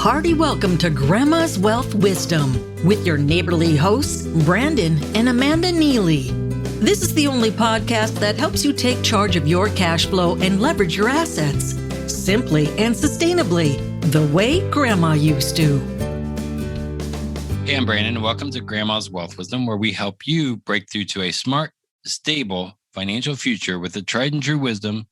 hearty welcome to Grandma's Wealth Wisdom with your neighborly hosts, Brandon and Amanda Neely. This is the only podcast that helps you take charge of your cash flow and leverage your assets simply and sustainably, the way Grandma used to. Hey, I'm Brandon, and welcome to Grandma's Wealth Wisdom, where we help you break through to a smart, stable financial future with the tried and true wisdom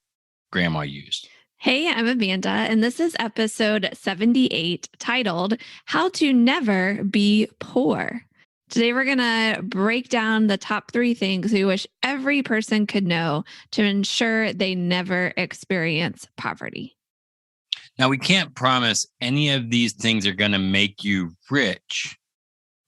Grandma used. Hey, I'm Amanda, and this is episode 78 titled How to Never Be Poor. Today, we're going to break down the top 3 things we wish every person could know to ensure they never experience poverty. Now, we can't promise any of these things are going to make you rich,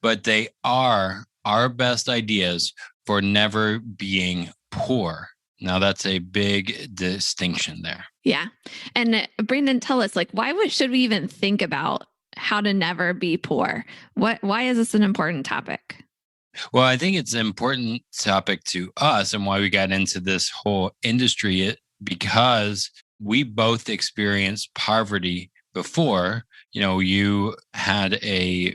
but they are our best ideas for never being poor. Now, that's a big distinction there. Yeah. And Brandon, tell us, why should we even think about how to never be poor? Why is this an important topic? Well, I think it's an important topic to us and why we got into this whole industry, because we both experienced poverty before. You know, you had a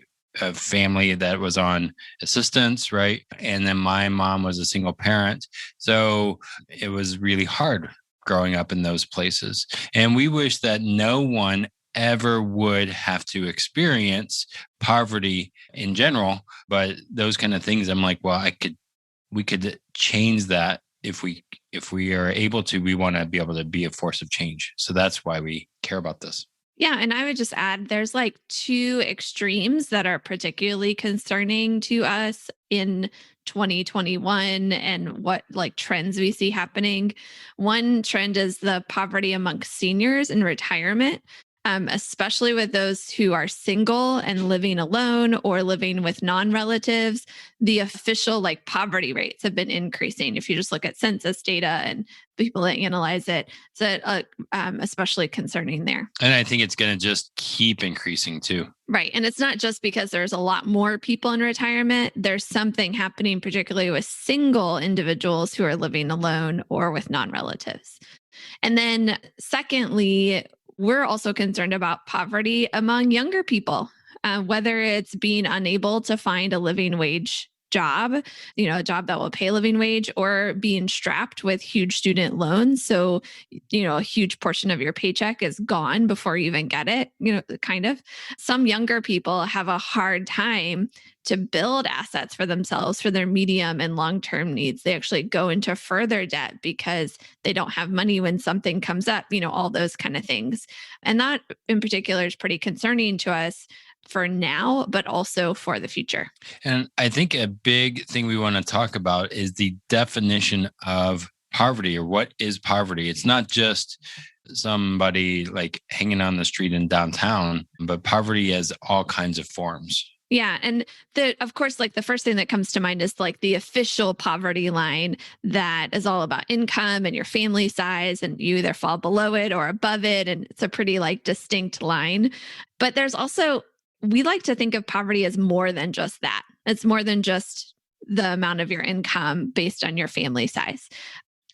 family that was on assistance, right? And then my mom was a single parent. So it was really hard growing up in those places. And we wish that no one ever would have to experience poverty in general. But those kind of things, I'm like, well, we could change that if we are able to. We want to be able to be a force of change. So that's why we care about this. Yeah. And I would just add, there's 2 extremes that are particularly concerning to us in 2021 and what trends we see happening. One trend is the poverty amongst seniors in retirement, especially with those who are single and living alone or living with non-relatives. The official poverty rates have been increasing. If you just look at census data and people that analyze it, so especially concerning there. And I think it's going to just keep increasing too. Right. And it's not just because there's a lot more people in retirement. There's something happening, particularly with single individuals who are living alone or with non-relatives. And then secondly, we're also concerned about poverty among younger people, whether it's being unable to find a living wage job, a job that will pay a living wage, or being strapped with huge student loans. So, a huge portion of your paycheck is gone before you even get it, kind of. Some younger people have a hard time to build assets for themselves for their medium and long-term needs. They actually go into further debt because they don't have money when something comes up, all those kind of things. And that in particular is pretty concerning to us for now, but also for the future. And I think a big thing we want to talk about is the definition of poverty, or what is poverty. It's not just somebody hanging on the street in downtown, but poverty has all kinds of forms. Yeah. And of course, the first thing that comes to mind is the official poverty line that is all about income and your family size, and you either fall below it or above it. And it's a pretty distinct line. But there's also, we like to think of poverty as more than just that. It's more than just the amount of your income based on your family size.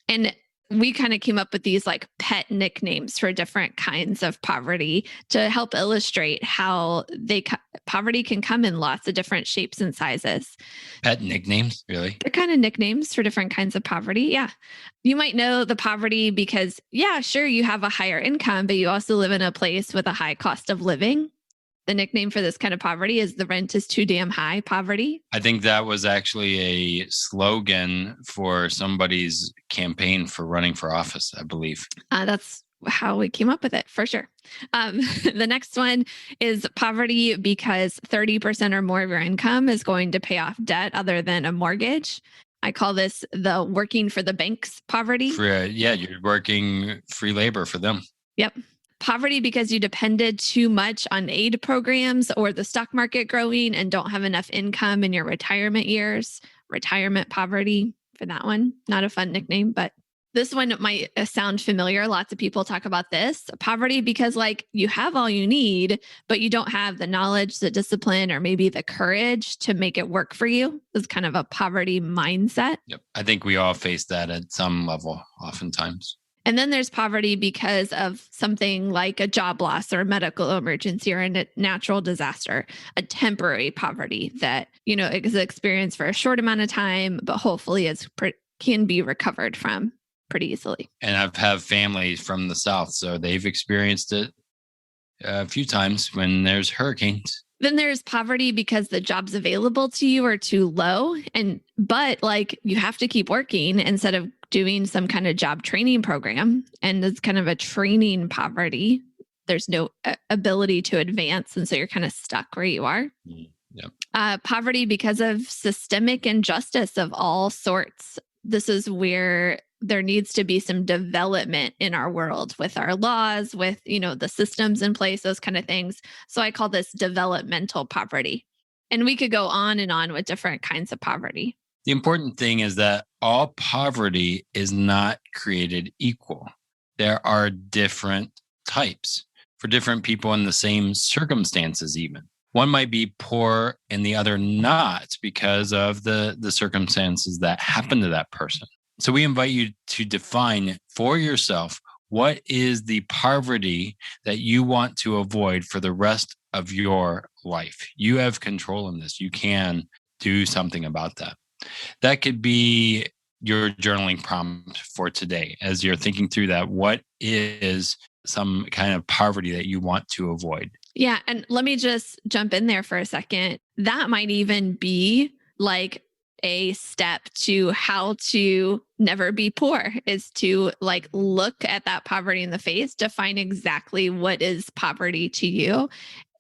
And we kind of came up with these pet nicknames for different kinds of poverty to help illustrate how poverty can come in lots of different shapes and sizes. Pet nicknames, really? They're kind of nicknames for different kinds of poverty. Yeah. You might know the poverty because, yeah, sure, you have a higher income, but you also live in a place with a high cost of living. The nickname for this kind of poverty is the rent is too damn high poverty. I think that was actually a slogan for somebody's campaign for running for office, I believe. That's how we came up with it, for sure. The next one is poverty because 30% or more of your income is going to pay off debt other than a mortgage. I call this the working for the banks poverty. You're working free labor for them. Yep. Poverty because you depended too much on aid programs or the stock market growing and don't have enough income in your retirement years. Retirement poverty for that one. Not a fun nickname, but this one might sound familiar. Lots of people talk about this. Poverty because you have all you need, but you don't have the knowledge, the discipline, or maybe the courage to make it work for you. It's kind of a poverty mindset. Yep. I think we all face that at some level, oftentimes. And then there's poverty because of something like a job loss or a medical emergency or a natural disaster, a temporary poverty that, is experienced for a short amount of time, but hopefully can be recovered from pretty easily. And I've had families from the South, so they've experienced it a few times when there's hurricanes. Then there's poverty because the jobs available to you are too low. But you have to keep working instead of doing some kind of job training program. And it's kind of a training poverty. There's no ability to advance. And so you're kind of stuck where you are. Yep. Poverty because of systemic injustice of all sorts. This is where there needs to be some development in our world with our laws, with, the systems in place, those kind of things. So I call this developmental poverty. And we could go on and on with different kinds of poverty. The important thing is that all poverty is not created equal. There are different types for different people in the same circumstances even. One might be poor and the other not because of the circumstances that happen to that person. So we invite you to define for yourself what is the poverty that you want to avoid for the rest of your life. You have control in this. You can do something about that. That could be your journaling prompt for today. As you're thinking through that, what is some kind of poverty that you want to avoid? Yeah. And let me just jump in there for a second. That might even be like a step to how to never be poor, is to look at that poverty in the face, define exactly what is poverty to you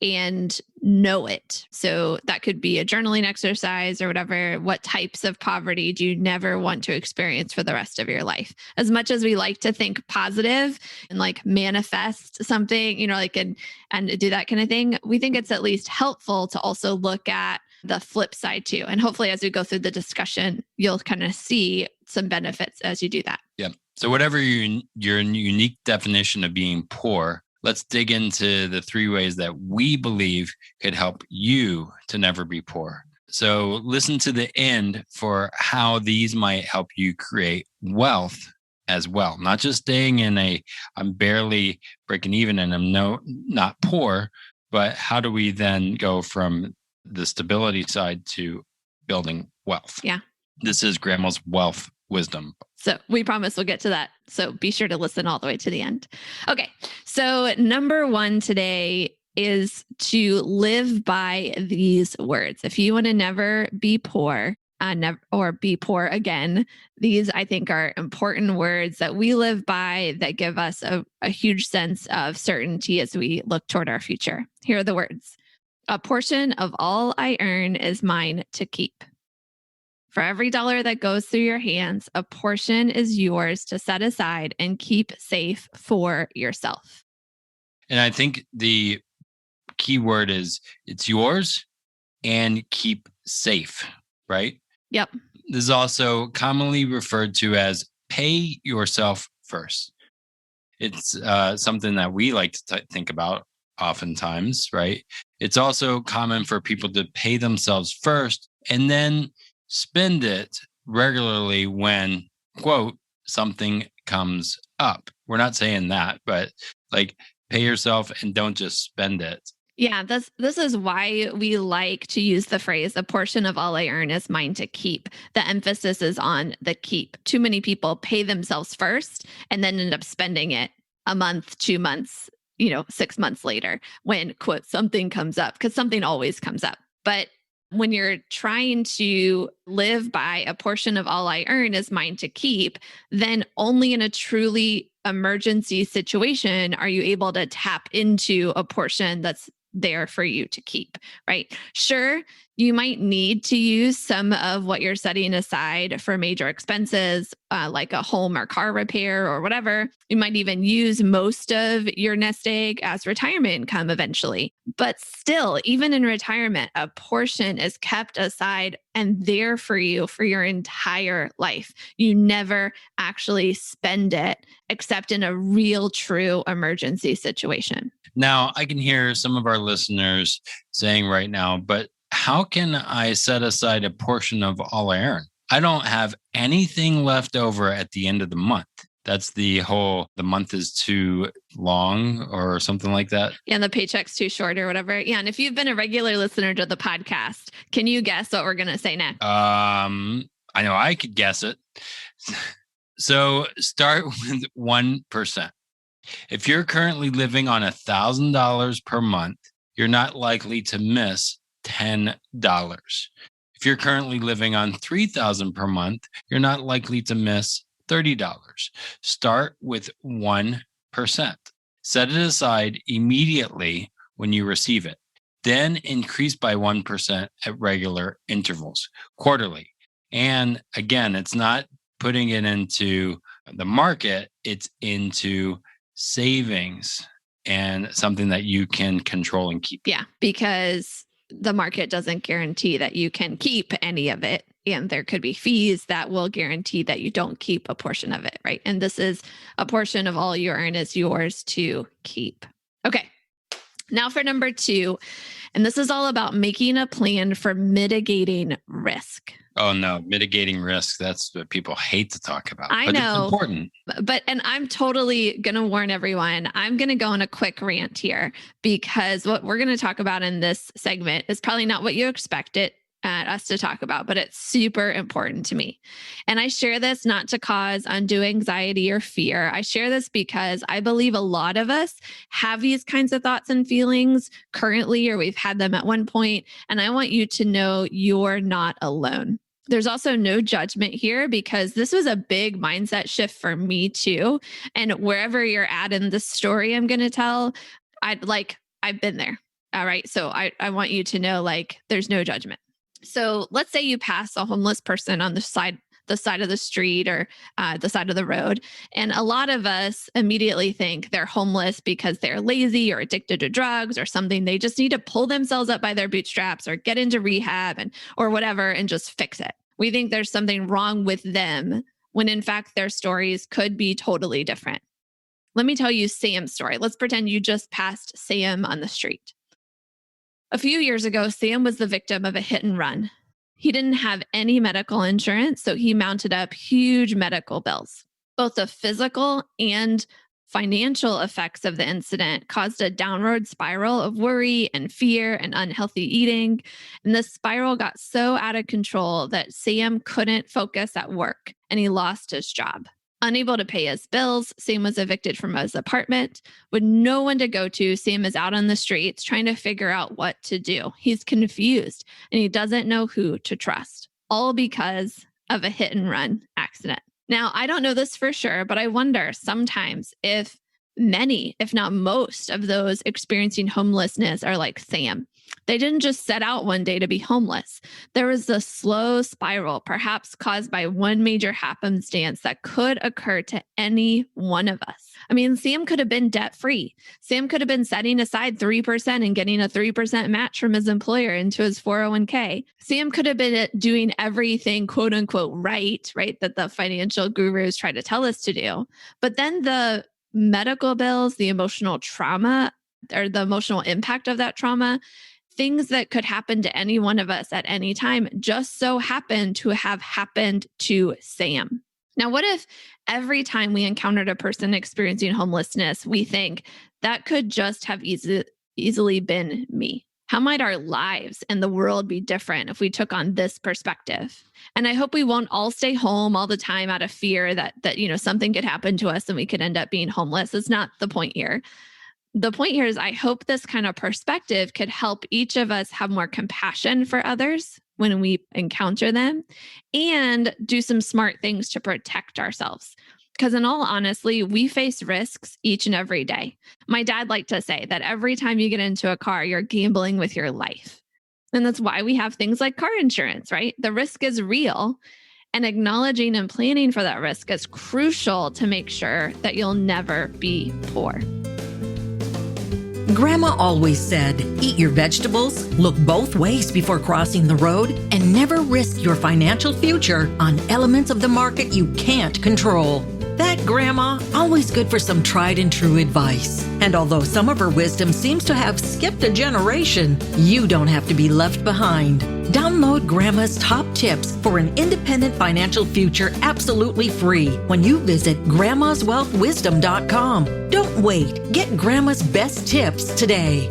and know it. So that could be a journaling exercise or whatever. What types of poverty do you never want to experience for the rest of your life? As much as we like to think positive and manifest something, and do that kind of thing, we think it's at least helpful to also look at the flip side too. And hopefully as we go through the discussion, you'll kind of see some benefits as you do that. Yeah. So whatever your unique definition of being poor, let's dig into the 3 ways that we believe could help you to never be poor. So listen to the end for how these might help you create wealth as well. Not just staying in I'm barely breaking even and I'm not poor, but how do we then go from the stability side to building wealth? Yeah. This is Grandma's Wealth Wisdom. So we promise we'll get to that. So be sure to listen all the way to the end. Okay. So number 1 today is to live by these words. If you want to never be poor, or be poor again, these I think are important words that we live by that give us a huge sense of certainty as we look toward our future. Here are the words. A portion of all I earn is mine to keep. For every dollar that goes through your hands, a portion is yours to set aside and keep safe for yourself. And I think the key word is it's yours and keep safe, right? Yep. This is also commonly referred to as pay yourself first. It's something that we like to think about oftentimes, right? It's also common for people to pay themselves first and then spend it regularly when, quote, something comes up. We're not saying that, but pay yourself and don't just spend it. Yeah, this is why we like to use the phrase, a portion of all I earn is mine to keep. The emphasis is on the keep. Too many people pay themselves first and then end up spending it a month, 2 months, 6 months later when, quote, something comes up, because something always comes up. But when you're trying to live by a portion of all I earn is mine to keep, then only in a truly emergency situation are you able to tap into a portion that's there for you to keep, right? Sure, you might need to use some of what you're setting aside for major expenses, like a home or car repair or whatever. You might even use most of your nest egg as retirement income eventually. But still, even in retirement, a portion is kept aside and there for you for your entire life. You never actually spend it except in a real, true emergency situation. Now, I can hear some of our listeners saying right now, but how can I set aside a portion of all I earn? I don't have anything left over at the end of the month. That's the month is too long or something like that. Yeah, and the paycheck's too short or whatever. Yeah, and if you've been a regular listener to the podcast, can you guess what we're going to say next? I know I could guess it. So start with 1%. If you're currently living on $1,000 per month, you're not likely to miss $10. If you're currently living on $3,000 per month, you're not likely to miss $30. Start with 1%. Set it aside immediately when you receive it. Then increase by 1% at regular intervals, quarterly. And again, it's not putting it into the market, it's into savings and something that you can control and keep. Yeah, because the market doesn't guarantee that you can keep any of it. And there could be fees that will guarantee that you don't keep a portion of it, right? And this is a portion of all you earn is yours to keep. Okay, now for number 2. And this is all about making a plan for mitigating risk. Oh no, mitigating risk. That's what people hate to talk about. I but know. It's important. And I'm totally going to warn everyone. I'm going to go on a quick rant here because what we're going to talk about in this segment is probably not what you expected us to talk about, but it's super important to me. And I share this not to cause undue anxiety or fear. I share this because I believe a lot of us have these kinds of thoughts and feelings currently, or we've had them at one point. And I want you to know you're not alone. There's also no judgment here because this was a big mindset shift for me too. And wherever you're at in the story I'm going to tell, I've been there. All right. So I want you to know there's no judgment. So let's say you pass a homeless person on the side of the street or the side of the road. And a lot of us immediately think they're homeless because they're lazy or addicted to drugs or something. They just need to pull themselves up by their bootstraps or get into rehab or whatever and just fix it. We think there's something wrong with them when in fact their stories could be totally different. Let me tell you Sam's story. Let's pretend you just passed Sam on the street. A few years ago, Sam was the victim of a hit and run. He didn't have any medical insurance, so he mounted up huge medical bills. Both the physical and financial effects of the incident caused a downward spiral of worry and fear and unhealthy eating. And this spiral got so out of control that Sam couldn't focus at work and he lost his job. Unable to pay his bills, Sam was evicted from his apartment. With no one to go to, Sam is out on the streets trying to figure out what to do. He's confused and he doesn't know who to trust, all because of a hit and run accident. Now, I don't know this for sure, but I wonder sometimes if many, if not most of those experiencing homelessness are like Sam. They didn't just set out one day to be homeless. There was a slow spiral, perhaps caused by one major happenstance that could occur to any one of us. I mean, Sam could have been debt-free. Sam could have been setting aside 3% and getting a 3% match from his employer into his 401k. Sam could have been doing everything, quote unquote, right, that the financial gurus try to tell us to do. But then the medical bills, the emotional trauma, or the emotional impact of that trauma, things that could happen to any one of us at any time just so happen to have happened to Sam. Now, what if every time we encountered a person experiencing homelessness, we think that could just have easily been me? How might our lives and the world be different if we took on this perspective? And I hope we won't all stay home all the time out of fear that something could happen to us and we could end up being homeless. That's not the point here. The point here is I hope this kind of perspective could help each of us have more compassion for others when we encounter them and do some smart things to protect ourselves. Because in all honesty, we face risks each and every day. My dad liked to say that every time you get into a car, you're gambling with your life. And that's why we have things like car insurance, right? The risk is real. And acknowledging and planning for that risk is crucial to make sure that you'll never be poor. Grandma always said, eat your vegetables, look both ways before crossing the road, and never risk your financial future on elements of the market you can't control. That Grandma, always good for some tried and true advice. And although some of her wisdom seems to have skipped a generation, you don't have to be left behind. Download Grandma's top tips for an independent financial future absolutely free when you visit grandmaswealthwisdom.com. Don't wait. Get Grandma's best tips today.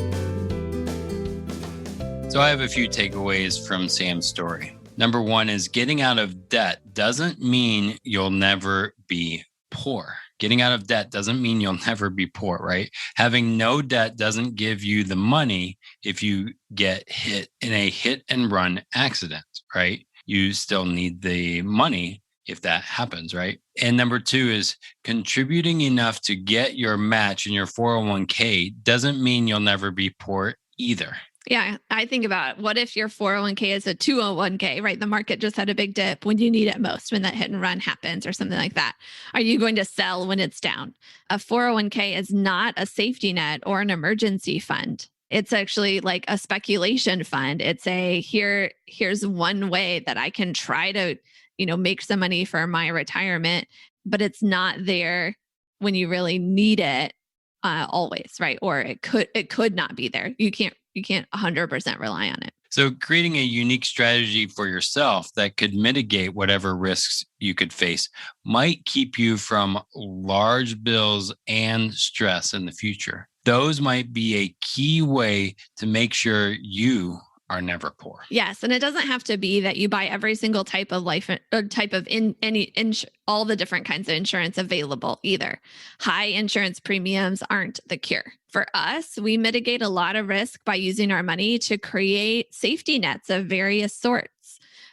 So I have a few takeaways from Sam's story. Number one is getting out of debt doesn't mean you'll never be poor. Getting out of debt doesn't mean you'll never be poor, right? Having no debt doesn't give you the money if you get hit in a hit and run accident, right? You still need the money if that happens, right? And number two is contributing enough to get your match in your 401k doesn't mean you'll never be poor either. Yeah, I think about what if your 401k is a 201k, right? The market just had a big dip when you need it most, when that hit and run happens or something like that. Are you going to sell when it's down? A 401k is not a safety net or an emergency fund. It's actually like a speculation fund. It's here's one way that I can try to, make some money for my retirement, but it's not there when you really need it always, right? Or it could not be there. You can't 100% rely on it. So creating a unique strategy for yourself that could mitigate whatever risks you could face might keep you from large bills and stress in the future. Those might be a key way to make sure you are never poor. Yes, and it doesn't have to be that you buy every single type of all the different kinds of insurance available either. High insurance premiums aren't the cure. For us, we mitigate a lot of risk by using our money to create safety nets of various sorts.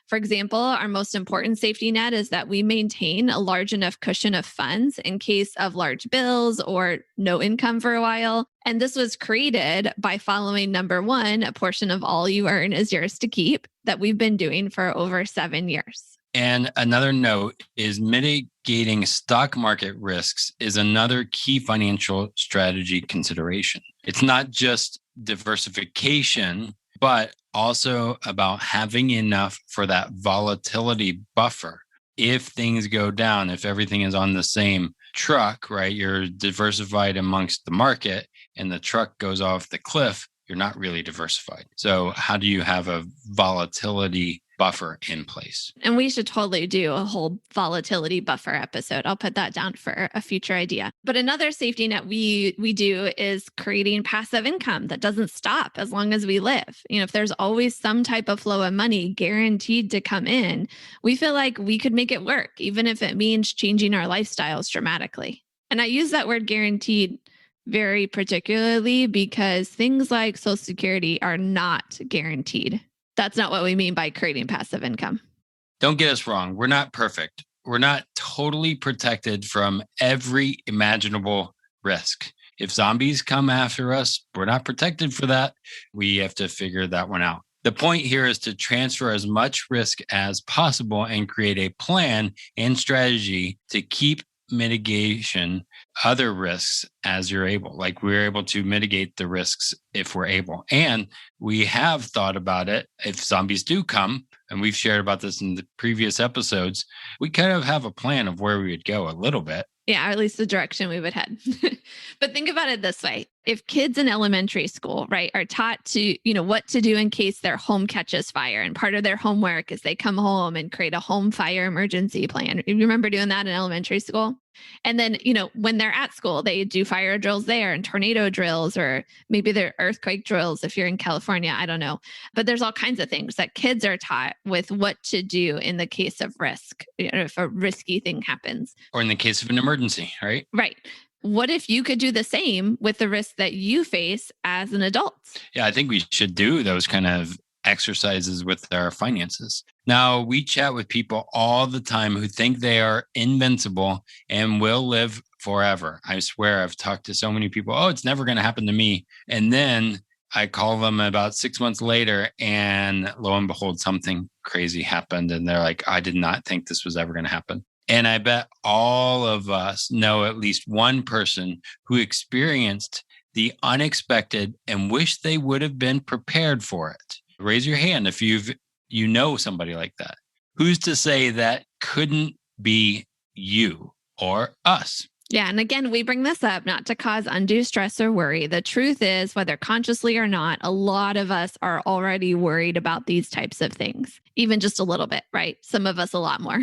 For example, our most important safety net is that we maintain a large enough cushion of funds in case of large bills or no income for a while. And this was created by following number one, a portion of all you earn is yours to keep, that we've been doing for over 7 years. And another note is mitigating stock market risks is another key financial strategy consideration. It's not just diversification, but also about having enough for that volatility buffer. If things go down, if everything is on the same truck, right, you're diversified amongst the market and the truck goes off the cliff, you're not really diversified. So how do you have a volatility buffer in place? And we should totally do a whole volatility buffer episode. I'll put that down for a future idea. But another safety net we do is creating passive income that doesn't stop as long as we live. If there's always some type of flow of money guaranteed to come in, we feel like we could make it work, even if it means changing our lifestyles dramatically. And I use that word guaranteed very particularly because things like Social Security are not guaranteed. That's not what we mean by creating passive income. Don't get us wrong. We're not perfect. We're not totally protected from every imaginable risk. If zombies come after us, we're not protected for that. We have to figure that one out. The point here is to transfer as much risk as possible and create a plan and strategy to keep mitigation other risks as you're able. Like we're able to mitigate the risks if we're able. And we have thought about it. If zombies do come, and we've shared about this in the previous episodes, we kind of have a plan of where we would go a little bit. Yeah, or at least the direction we would head. But think about it this way. If kids in elementary school, right, are taught to, what to do in case their home catches fire, and part of their homework is they come home and create a home fire emergency plan. You remember doing that in elementary school? And then, when they're at school, they do fire drills there and tornado drills, or maybe they're earthquake drills if you're in California. I don't know. But there's all kinds of things that kids are taught with what to do in the case of risk, if a risky thing happens. Or in the case of an emergency, right? Right. What if you could do the same with the risk that you face as an adult? Yeah, I think we should do those kind of exercises with our finances. Now, we chat with people all the time who think they are invincible and will live forever. I swear I've talked to so many people, oh, it's never going to happen to me. And then I call them about 6 months later and lo and behold, something crazy happened. And they're like, I did not think this was ever going to happen. And I bet all of us know at least one person who experienced the unexpected and wish they would have been prepared for it. Raise your hand if you know somebody like that. Who's to say that couldn't be you? or us. Yeah. And again, we bring this up not to cause undue stress or worry. The truth is, whether consciously or not, a lot of us are already worried about these types of things, even just a little bit, right? Some of us a lot more.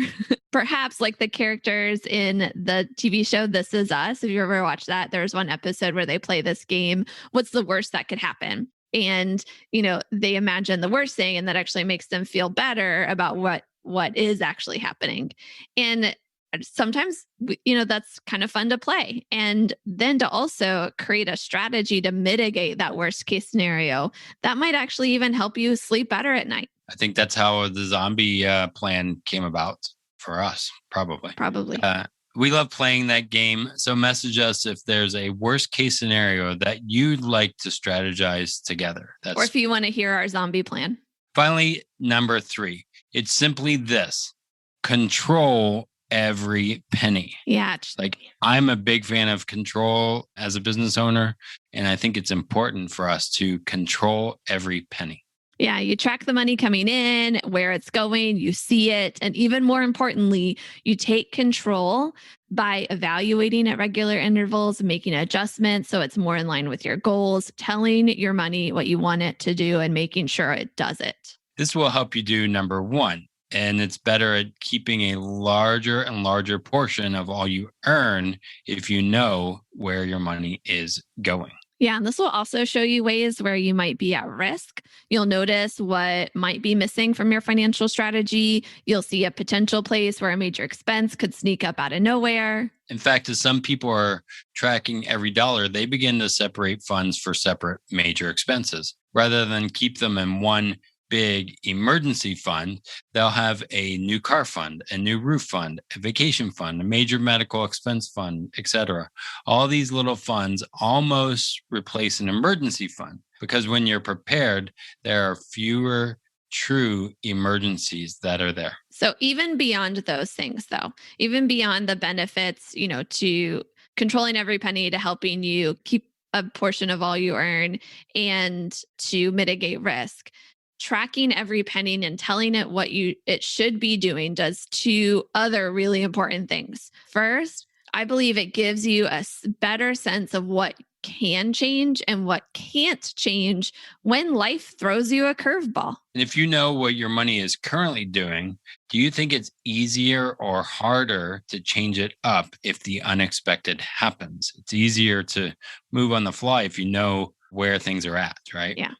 Perhaps like the characters in the TV show This Is Us. If you ever watched that, there's one episode where they play this game. What's the worst that could happen? And, they imagine the worst thing, and that actually makes them feel better about what is actually happening. And sometimes, that's kind of fun to play. And then to also create a strategy to mitigate that worst case scenario, that might actually even help you sleep better at night. I think that's how the zombie plan came about for us, probably. Probably. We love playing that game. So message us if there's a worst case scenario that you'd like to strategize together. Or if you want to hear our zombie plan. Finally, number 3, it's simply this: control every penny. Yeah. Like, I'm a big fan of control as a business owner, and I think it's important for us to control every penny. Yeah, you track the money coming in, where it's going, you see it. And even more importantly, you take control by evaluating at regular intervals, making adjustments so it's more in line with your goals, telling your money what you want it to do, and making sure it does it. This will help you do number 1. And it's better at keeping a larger and larger portion of all you earn if you know where your money is going. Yeah, and this will also show you ways where you might be at risk. You'll notice what might be missing from your financial strategy. You'll see a potential place where a major expense could sneak up out of nowhere. In fact, as some people are tracking every dollar, they begin to separate funds for separate major expenses. Rather than keep them in one big emergency fund, they'll have a new car fund, a new roof fund, a vacation fund, a major medical expense fund, etc. All these little funds almost replace an emergency fund, because when you're prepared, there are fewer true emergencies that are there. So even beyond those things, though, even beyond the benefits, to controlling every penny, to helping you keep a portion of all you earn, and to mitigate risk, tracking every penny and telling it what it should be doing does 2 other really important things. First, I believe it gives you a better sense of what can change and what can't change when life throws you a curveball. And if you know what your money is currently doing, do you think it's easier or harder to change it up if the unexpected happens? It's easier to move on the fly if you know where things are at, right? Yeah.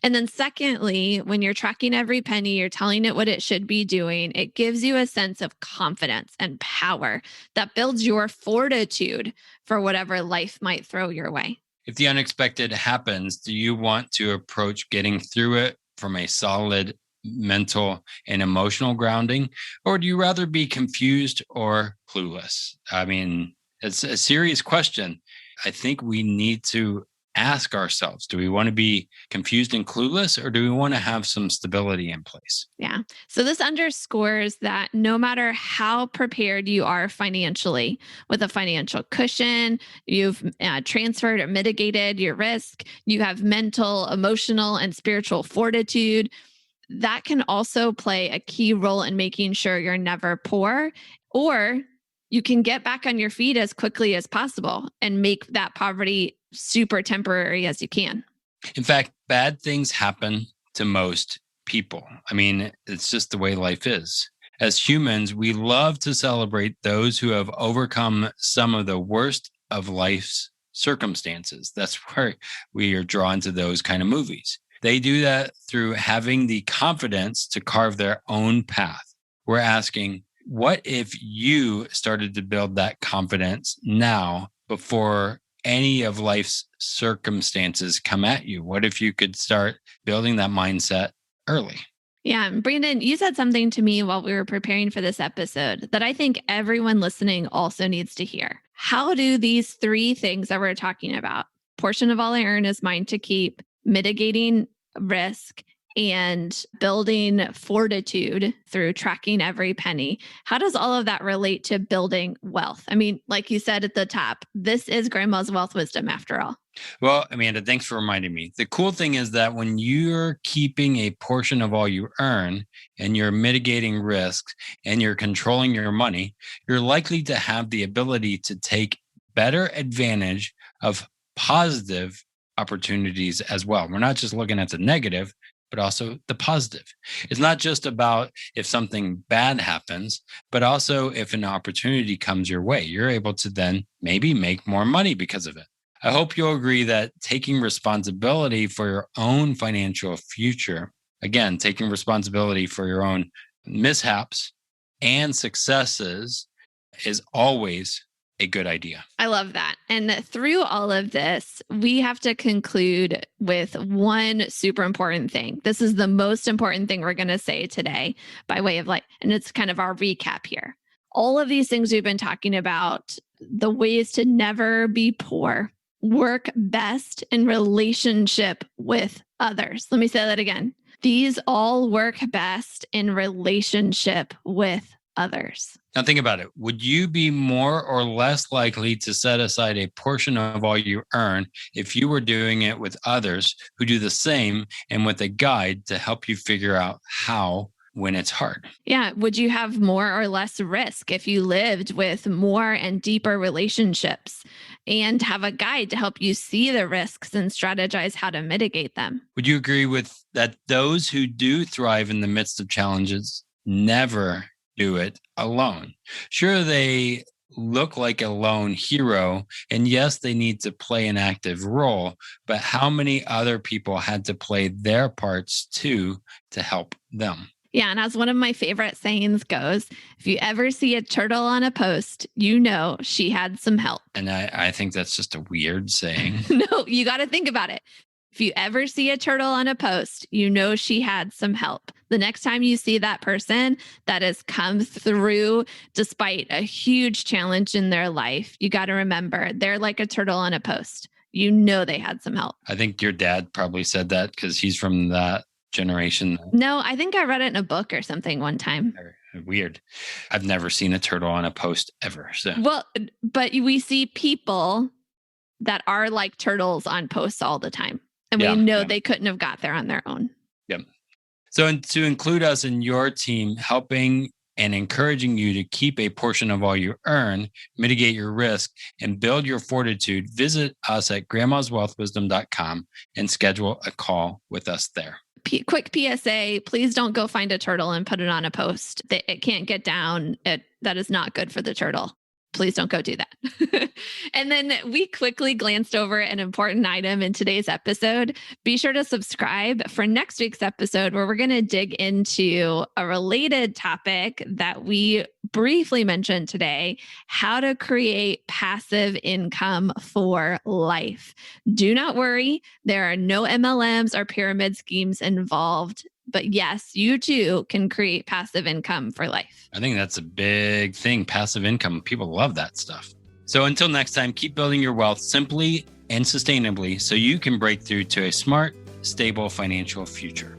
And then secondly, when you're tracking every penny, you're telling it what it should be doing. It gives you a sense of confidence and power that builds your fortitude for whatever life might throw your way. If the unexpected happens, do you want to approach getting through it from a solid mental and emotional grounding, or do you rather be confused or clueless? I mean, it's a serious question. I think we need to ask ourselves, do we want to be confused and clueless, or do we want to have some stability in place? Yeah. So this underscores that no matter how prepared you are financially, with a financial cushion, you've transferred or mitigated your risk, you have mental, emotional, and spiritual fortitude, that can also play a key role in making sure you're never poor, or you can get back on your feet as quickly as possible and make that poverty super temporary as you can. In fact, bad things happen to most people. I mean, it's just the way life is. As humans, we love to celebrate those who have overcome some of the worst of life's circumstances. That's where we are drawn to those kind of movies. They do that through having the confidence to carve their own path. We're asking, what if you started to build that confidence now before any of life's circumstances come at you? What if you could start building that mindset early? Yeah. And Brandon, you said something to me while we were preparing for this episode that I think everyone listening also needs to hear. How do these 3 things that we're talking about, portion of all I earn is mine to keep, mitigating risk, and building fortitude through tracking every penny, how does all of that relate to building wealth? I mean, like you said at the top, this is grandma's wealth wisdom after all. Well, Amanda, thanks for reminding me. The cool thing is that when you're keeping a portion of all you earn and you're mitigating risks and you're controlling your money, you're likely to have the ability to take better advantage of positive opportunities as well. We're not just looking at the negative, but also the positive. It's not just about if something bad happens, but also if an opportunity comes your way, you're able to then maybe make more money because of it. I hope you'll agree that taking responsibility for your own financial future, again, taking responsibility for your own mishaps and successes is always a good idea. I love that. And through all of this, we have to conclude with one super important thing. This is the most important thing we're going to say today by way of and it's kind of our recap here. All of these things we've been talking about, the ways to never be poor, work best in relationship with others. Let me say that again. These all work best in relationship with others. Now think about it. Would you be more or less likely to set aside a portion of all you earn if you were doing it with others who do the same and with a guide to help you figure out how when it's hard? Yeah. Would you have more or less risk if you lived with more and deeper relationships and have a guide to help you see the risks and strategize how to mitigate them? Would you agree with that those who do thrive in the midst of challenges never do it alone? Sure, they look like a lone hero, and yes, they need to play an active role, but how many other people had to play their parts too to help them? Yeah. And as one of my favorite sayings goes, if you ever see a turtle on a post, you know she had some help. And I think that's just a weird saying. No, you got to think about it. If you ever see a turtle on a post, you know she had some help. The next time you see that person that has come through despite a huge challenge in their life, you got to remember they're like a turtle on a post. You know they had some help. I think your dad probably said that because he's from that generation. No, I think I read it in a book or something one time. Weird. I've never seen a turtle on a post ever. So well, but we see people that are like turtles on posts all the time. And we know they couldn't have got there on their own. Yep. So to include us in your team, helping and encouraging you to keep a portion of all you earn, mitigate your risk, and build your fortitude, visit us at grandmaswealthwisdom.com and schedule a call with us there. Quick PSA, please don't go find a turtle and put it on a post. It can't get down. That is not good for the turtle. Please don't go do that. And then we quickly glanced over an important item in today's episode. Be sure to subscribe for next week's episode, where we're going to dig into a related topic that we briefly mentioned today: how to create passive income for life. Do not worry. There are no MLMs or pyramid schemes involved. But yes, you too can create passive income for life. I think that's a big thing. Passive income. People love that stuff. So until next time, keep building your wealth simply and sustainably so you can break through to a smart, stable financial future.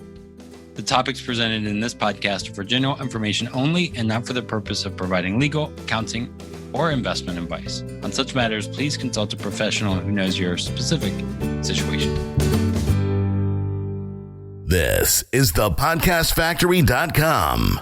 The topics presented in this podcast are for general information only and not for the purpose of providing legal, accounting, or investment advice. On such matters, please consult a professional who knows your specific situation. This is thepodcastfactory.com.